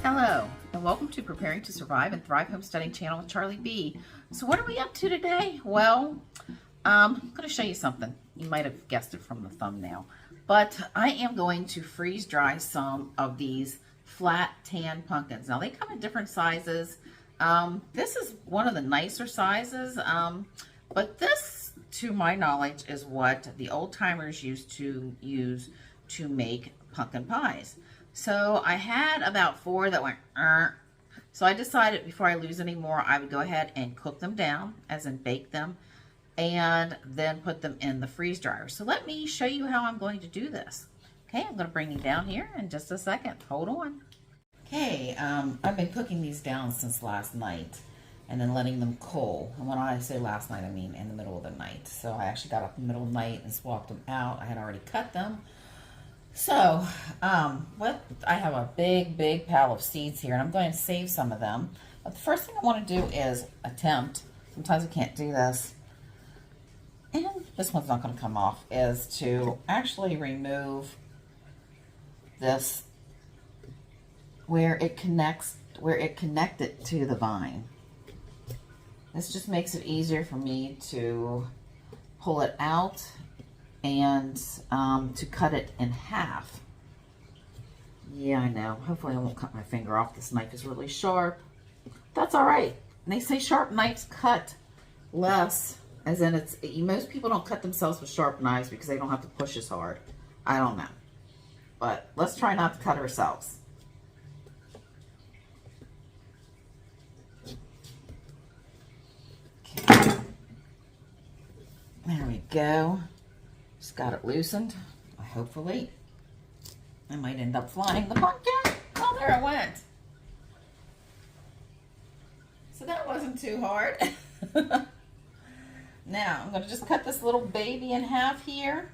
Hello, and welcome to Preparing to Survive and Thrive Homesteading channel with Charlie B. So what are we up to today? Well, I'm going to show you something. You might have guessed it from the thumbnail. But I am going to freeze dry some of these flat tan pumpkins. Now they come in different sizes. This is one of the nicer sizes. But this, to my knowledge, is what the old timers used to use to make pumpkin pies. So I had about 4 that went, so I decided before I lose any more, I would go ahead and cook them down, as in bake them, and then put them in the freeze dryer. So let me show you how I'm going to do this. Okay, I'm going to bring you down here in just a second. Hold on. Okay, I've been cooking these down since last night and then letting them cool. And when I say last night, I mean in the middle of the night. So I actually got up in the middle of the night and swapped them out. I had already cut them. So, I have a big pile of seeds here, and I'm going to save some of them. But the first thing I want to do is attempt, sometimes I can't do this, and this one's not going to come off, is to actually remove this where it connected to the vine. This just makes it easier for me to pull it out and to cut it in half. Yeah, I know. Hopefully I won't cut my finger off. This knife is really sharp. That's all right. And they say sharp knives cut less, as in most people don't cut themselves with sharp knives because they don't have to push as hard. I don't know. But let's try not to cut ourselves. Okay. There we go. Just got it loosened. Hopefully, I might end up flying the pumpkin. Oh, there it went. So that wasn't too hard. Now, I'm going to just cut this little baby in half here.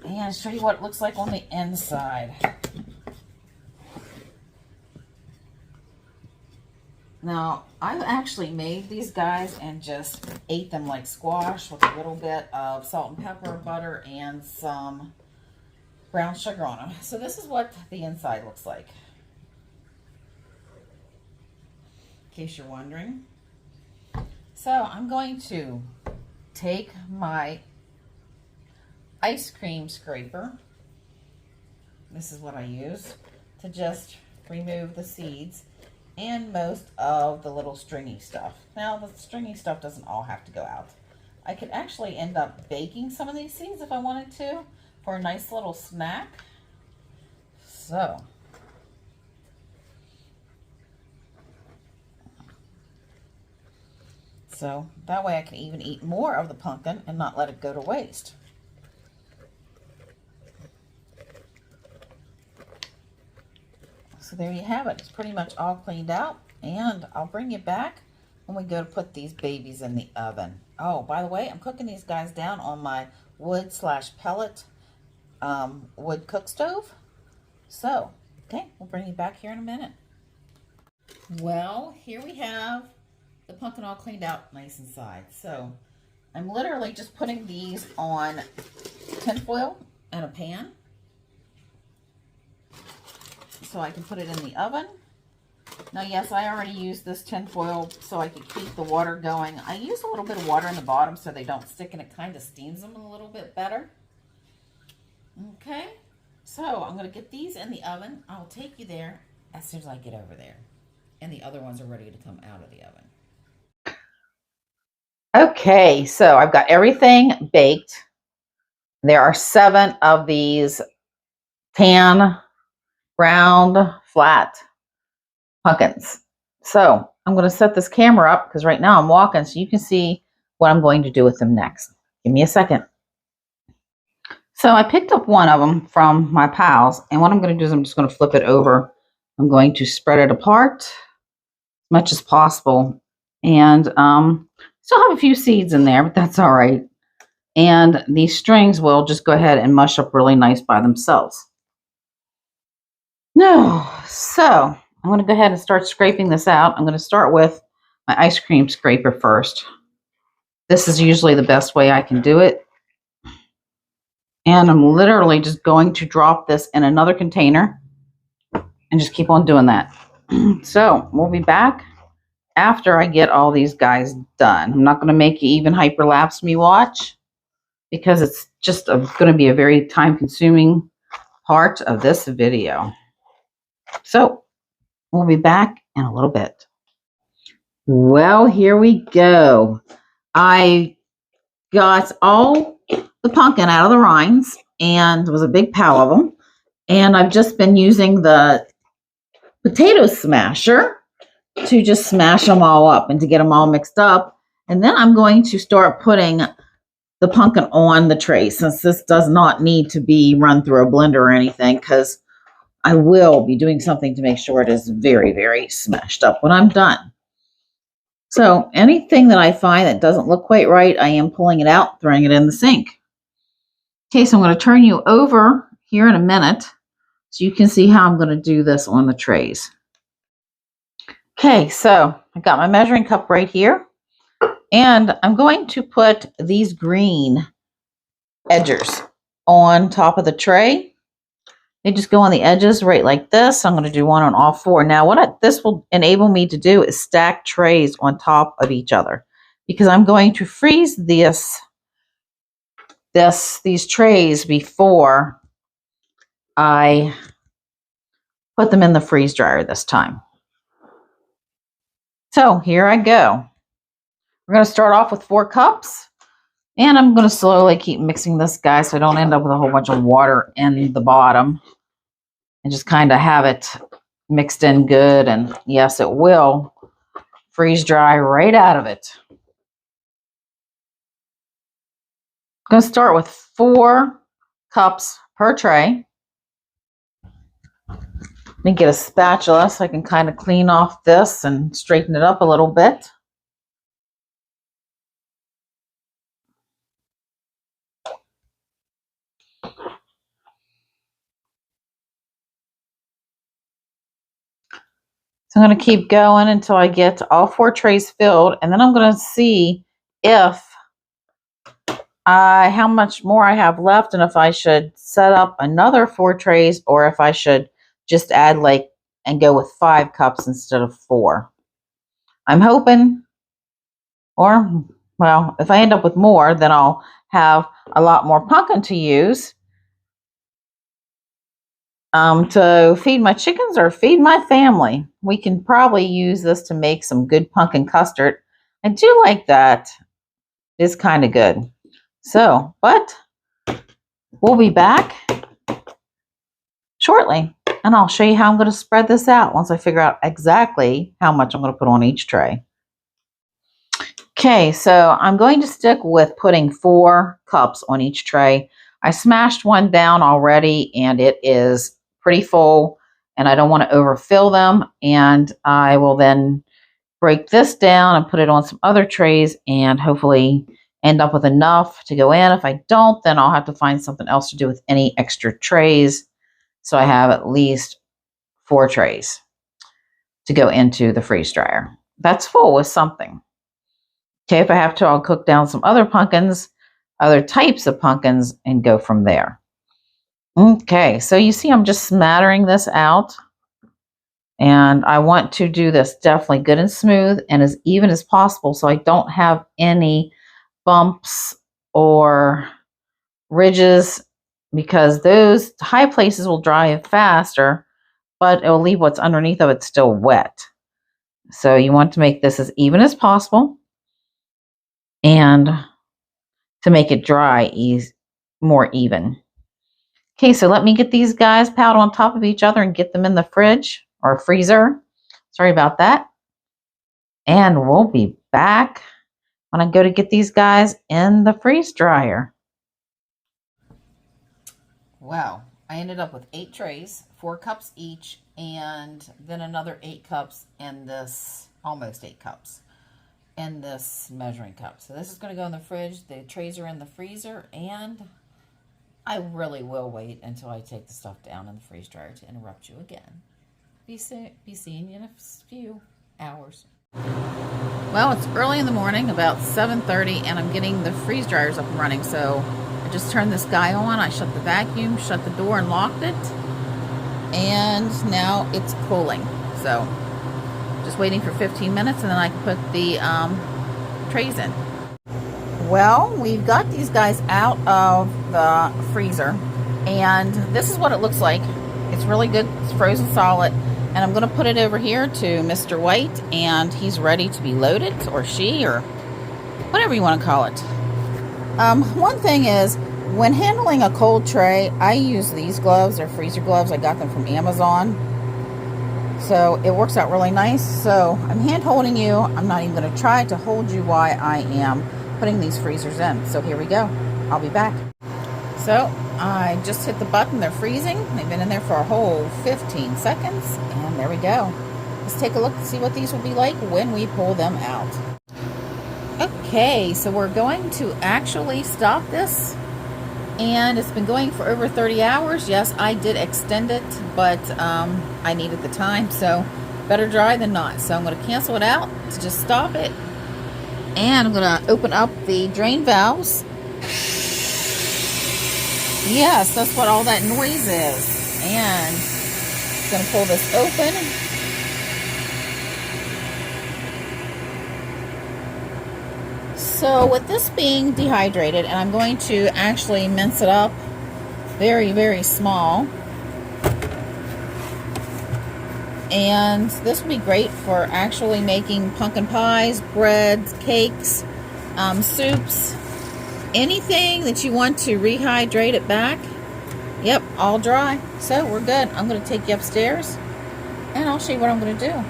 And show you what it looks like on the inside. Now, I've actually made these guys and just ate them like squash with a little bit of salt and pepper, butter, and some brown sugar on them. So this is what the inside looks like, in case you're wondering. So I'm going to take my ice cream scraper. This is what I use to just remove the seeds and most of the little stringy stuff. Now, the stringy stuff doesn't all have to go out. I could actually end up baking some of these seeds if I wanted to for a nice little snack. So, that way I can even eat more of the pumpkin and not let it go to waste. So there you have it. It's pretty much all cleaned out, and I'll bring you back when we go to put these babies in the oven. Oh, by the way, I'm cooking these guys down on my wood/pellet wood cook stove. So, okay, we'll bring you back here in a minute. Well, here we have the pumpkin all cleaned out nice inside. So, I'm literally just putting these on tinfoil and a pan, so I can put it in the oven. Now, yes, I already used this tin foil so I could keep the water going. I use a little bit of water in the bottom so they don't stick, and it kind of steams them a little bit better. Okay, so I'm going to get these in the oven. I'll take you there as soon as I get over there. And the other ones are ready to come out of the oven. Okay, so I've got everything baked. There are 7 of these tan round flat pumpkins. So I'm going to set this camera up because right now I'm walking so you can see what I'm going to do with them next. Give me a second. So I picked up one of them from my pals, and what I'm going to do is I'm just going to flip it over. I'm going to spread it apart as much as possible, and still have a few seeds in there, but that's all right. And these strings will just go ahead and mush up really nice by themselves. No, so I'm going to go ahead and start scraping this out. I'm going to start with my ice cream scraper first. This is usually the best way I can do it. And I'm literally just going to drop this in another container and just keep on doing that. So we'll be back after I get all these guys done. I'm not going to make you even hyperlapse me watch because it's just going to be a very time consuming part of this video. So we'll be back in a little bit. Well, here we go. I got all the pumpkin out of the rinds, and it was a big pile of them. And I've just been using the potato smasher to just smash them all up and to get them all mixed up. And then I'm going to start putting the pumpkin on the tray, since this does not need to be run through a blender or anything, because I will be doing something to make sure it is very, very smashed up when I'm done. So anything that I find that doesn't look quite right, I am pulling it out, throwing it in the sink. Okay, so I'm going to turn you over here in a minute so you can see how I'm going to do this on the trays. Okay, so I got my measuring cup right here, and I'm going to put these green edgers on top of the tray. They just go on the edges right like this. I'm going to do one on all four. Now, this will enable me to do is stack trays on top of each other, because I'm going to freeze these trays before I put them in the freeze dryer this time. So here I go. We're going to start off with 4 cups, and I'm going to slowly keep mixing this guy so I don't end up with a whole bunch of water in the bottom, and just kind of have it mixed in good. And yes, it will freeze dry right out of it. I'm going to start with 4 cups per tray. Let me get a spatula so I can kind of clean off this and straighten it up a little bit. So I'm going to keep going until I get all 4 trays filled, and then I'm going to see if how much more I have left, and if I should set up another 4 trays, or if I should just add and go with 5 cups instead of 4. I'm hoping, or well, if I end up with more, then I'll have a lot more pumpkin to use to feed my chickens or feed my family. We can probably use this to make some good pumpkin custard. I do like that. It's kind of good. So, but we'll be back shortly, and I'll show you how I'm going to spread this out once I figure out exactly how much I'm going to put on each tray. Okay, so I'm going to stick with putting 4 cups on each tray. I smashed one down already, and it is pretty full, and I don't want to overfill them. And I will then break this down and put it on some other trays and hopefully end up with enough to go in. If I don't, then I'll have to find something else to do with any extra trays. So I have at least 4 trays to go into the freeze dryer. That's full with something. Okay, if I have to, I'll cook down some other pumpkins, other types of pumpkins, and go from there. Okay, so you see I'm just smattering this out. And I want to do this definitely good and smooth and as even as possible so I don't have any bumps or ridges, because those high places will dry faster, but it will leave what's underneath of it still wet. So you want to make this as even as possible and to make it dry more even. Okay, so let me get these guys piled on top of each other and get them in the fridge or freezer. Sorry about that. And we'll be back when I go to get these guys in the freeze dryer. Wow, I ended up with 8 trays, 4 cups each, and then another 8 cups in this, almost 8 cups in this measuring cup. So this is going to go in the fridge. The trays are in the freezer, and I really will wait until I take the stuff down in the freeze dryer to interrupt you again. Be seeing you in a few hours. Well, it's early in the morning, about 7:30, and I'm getting the freeze dryers up and running. So I just turned this guy on. I shut the vacuum, shut the door, and locked it. and now it's cooling. So just waiting for 15 minutes and then I can put the trays in. Well, we've got these guys out of the freezer, and this is what it looks like. It's really good. It's frozen solid, and I'm going to put it over here to Mr. White, and he's ready to be loaded, or she, or whatever you want to call it. One thing is, when handling a cold tray, I use these gloves. They're freezer gloves. I got them from Amazon. So it works out really nice. So I'm hand holding you. I'm not even going to try to hold you while I am putting these freezers in. So here we go. I'll be back. So I just hit the button. They're freezing. They've been in there for a whole 15 seconds. And there we go. Let's take a look and see what these will be like when we pull them out. Okay, so we're going to actually stop this. And it's been going for over 30 hours. Yes, I did extend it, but I needed the time. So better dry than not. So I'm going to cancel it out to just stop it. And I'm going to open up the drain valves. Yes, that's what all that noise is. And I'm going to pull this open. So with this being dehydrated, and I'm going to actually mince it up very, very small. And this will be great for actually making pumpkin pies, breads, cakes, soups, anything that you want to rehydrate it back. Yep, all dry. So we're good. I'm going to take you upstairs and I'll show you what I'm going to do.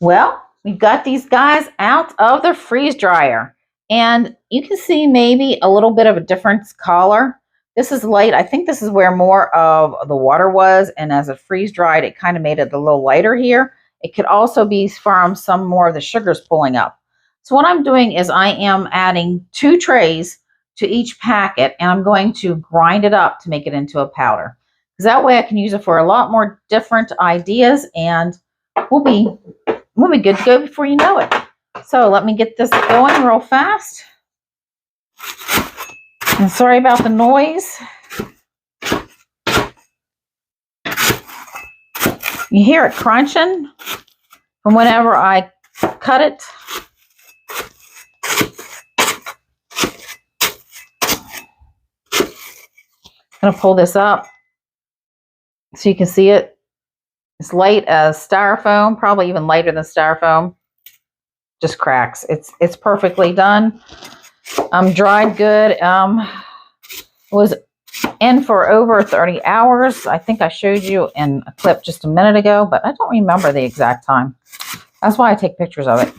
Well, we've got these guys out of the freeze dryer, and you can see maybe a little bit of a different color. This is light. I think this is where more of the water was, and as it freeze dried, it kind of made it a little lighter here. It could also be from some more of the sugars pulling up. So what I'm doing is I am adding 2 trays to each packet, and I'm going to grind it up to make it into a powder. Because that way I can use it for a lot more different ideas, and we'll be good to go before you know it. So let me get this going real fast. And sorry about the noise. You hear it crunching from whenever I cut it. I'm going to pull this up so you can see it. It's light as styrofoam, probably even lighter than styrofoam. Just cracks. It's perfectly done. Dried good. Was in for over 30 hours. I think I showed you in a clip just a minute ago, but I don't remember the exact time. That's why I take pictures of it.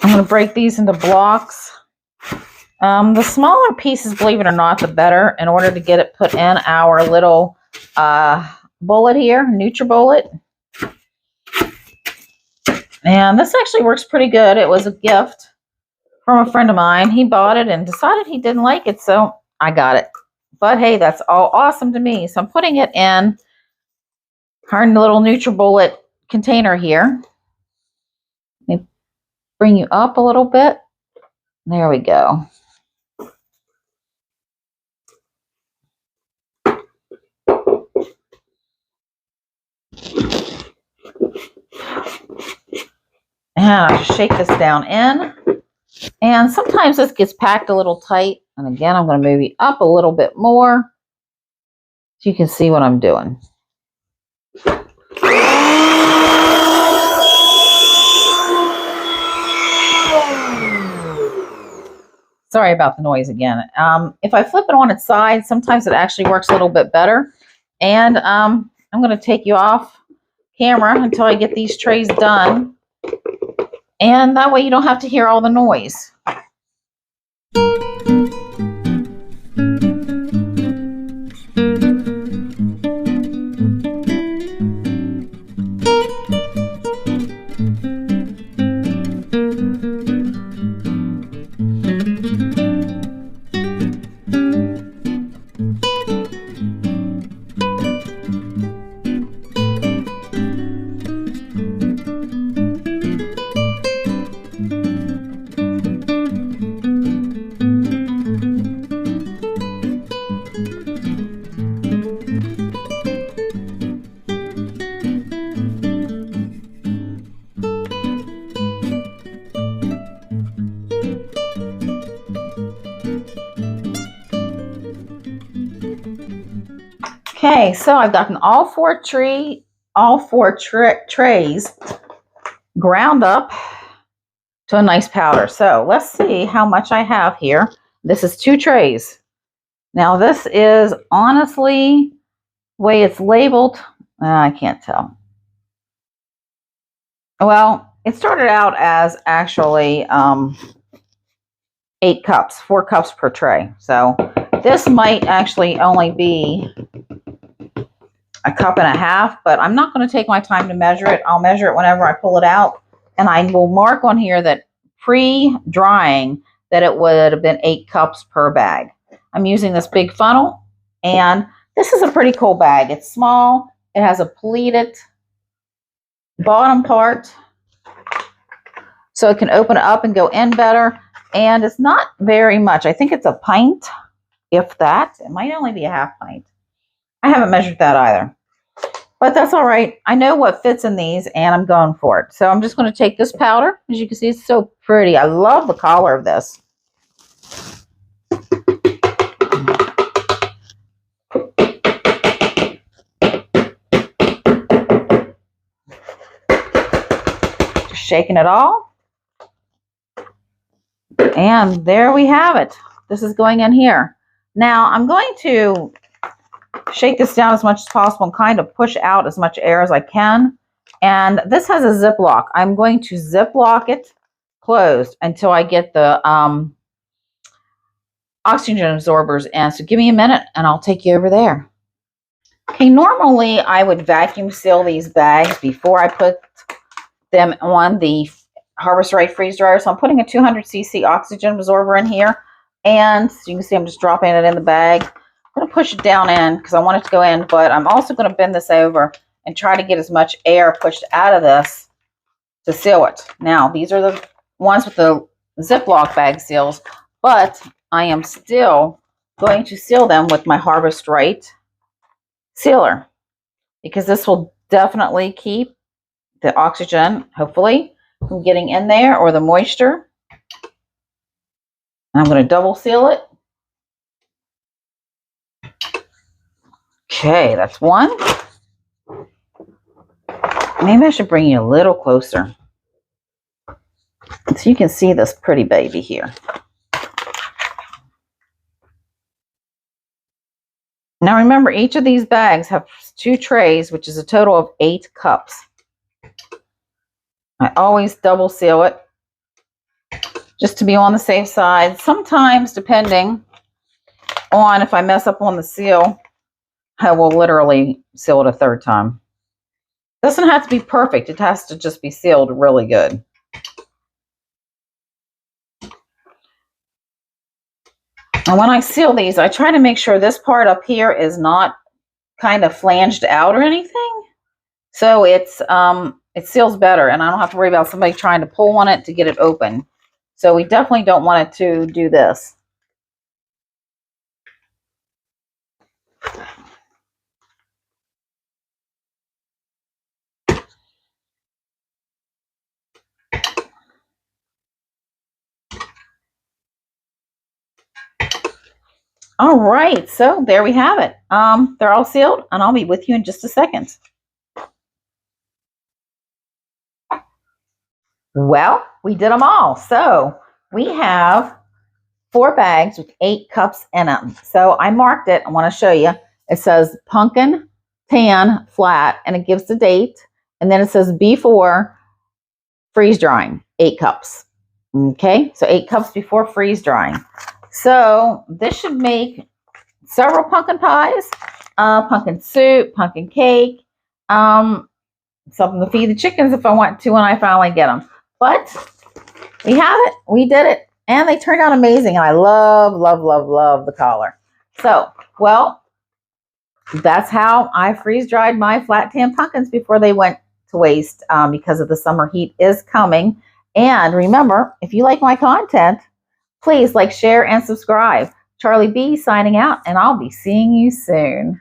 I'm going to break these into blocks. The smaller pieces, believe it or not, the better, in order to get it put in our little bullet here, NutriBullet. And this actually works pretty good. It was a gift from a friend of mine. He bought it and decided he didn't like it, so I got it. But hey, that's all awesome to me. So I'm putting it in our little NutriBullet container here. Let me bring you up a little bit. There we go. And I just shake this down in. And sometimes this gets packed a little tight. And again, I'm going to move you up a little bit more so you can see what I'm doing. Sorry about the noise again. If I flip it on its side, sometimes it actually works a little bit better. And I'm going to take you off camera until I get these trays done. And that way you don't have to hear all the noise. Okay, so I've gotten all four trays ground up to a nice powder. So let's see how much I have here. This is 2 trays. Now this is honestly the way it's labeled. I can't tell. Well, it started out as actually 8 cups, 4 cups per tray. So this might actually only be a cup and a half, but I'm not going to take my time to measure it. I'll measure it whenever I pull it out. And I will mark on here that pre-drying that it would have been 8 cups per bag. I'm using this big funnel, and this is a pretty cool bag. It's small. It has a pleated bottom part, so it can open it up and go in better. And it's not very much. I think it's a pint, if that. It might only be a half pint. I haven't measured that either. But that's all right. I know what fits in these, and I'm going for it. So I'm just going to take this powder. As you can see, it's so pretty. I love the color of this. Just shaking it all. And there we have it. This is going in here. Now I'm going to shake this down as much as possible and kind of push out as much air as I can. And this has a Ziploc. I'm going to Ziploc it closed until I get the oxygen absorbers in. So give me a minute and I'll take you over there. Okay, normally I would vacuum seal these bags before I put them on the Harvest Right freeze dryer. So I'm putting a 200cc oxygen absorber in here. And so you can see I'm just dropping it in the bag. I'm going to push it down in because I want it to go in, but I'm also going to bend this over and try to get as much air pushed out of this to seal it. Now, these are the ones with the Ziploc bag seals, but I am still going to seal them with my Harvest Right sealer because this will definitely keep the oxygen, hopefully, from getting in there, or the moisture. I'm going to double seal it. Okay, that's one. Maybe I should bring you a little closer so you can see this pretty baby here. Now remember, each of these bags have 2 trays, which is a total of 8 cups. I always double seal it just to be on the safe side. Sometimes, depending on if I mess up on the seal, I will literally seal it a 3rd time. Doesn't have to be perfect. It has to just be sealed really good. And when I seal these, I try to make sure this part up here is not kind of flanged out or anything. So it's it seals better, and I don't have to worry about somebody trying to pull on it to get it open. So we definitely don't want it to do this. All right, so there we have it. They're all sealed, and I'll be with you in just a second. Well, we did them all. So we have 4 bags with 8 cups in them. So I marked it. I want to show you. It says pumpkin tan flat, and it gives the date. And then it says before freeze drying, 8 cups. Okay, so 8 cups before freeze drying. So this should make several pumpkin pies, pumpkin soup, pumpkin cake, something to feed the chickens if I want to when I finally get them. But we have it. We did it. And they turned out amazing. And I love, love, love, love the color. So, well, that's how I freeze-dried my flat tan pumpkins before they went to waste because of the summer heat is coming. And remember, if you like my content, please like, share, and subscribe. Charlie B signing out, and I'll be seeing you soon.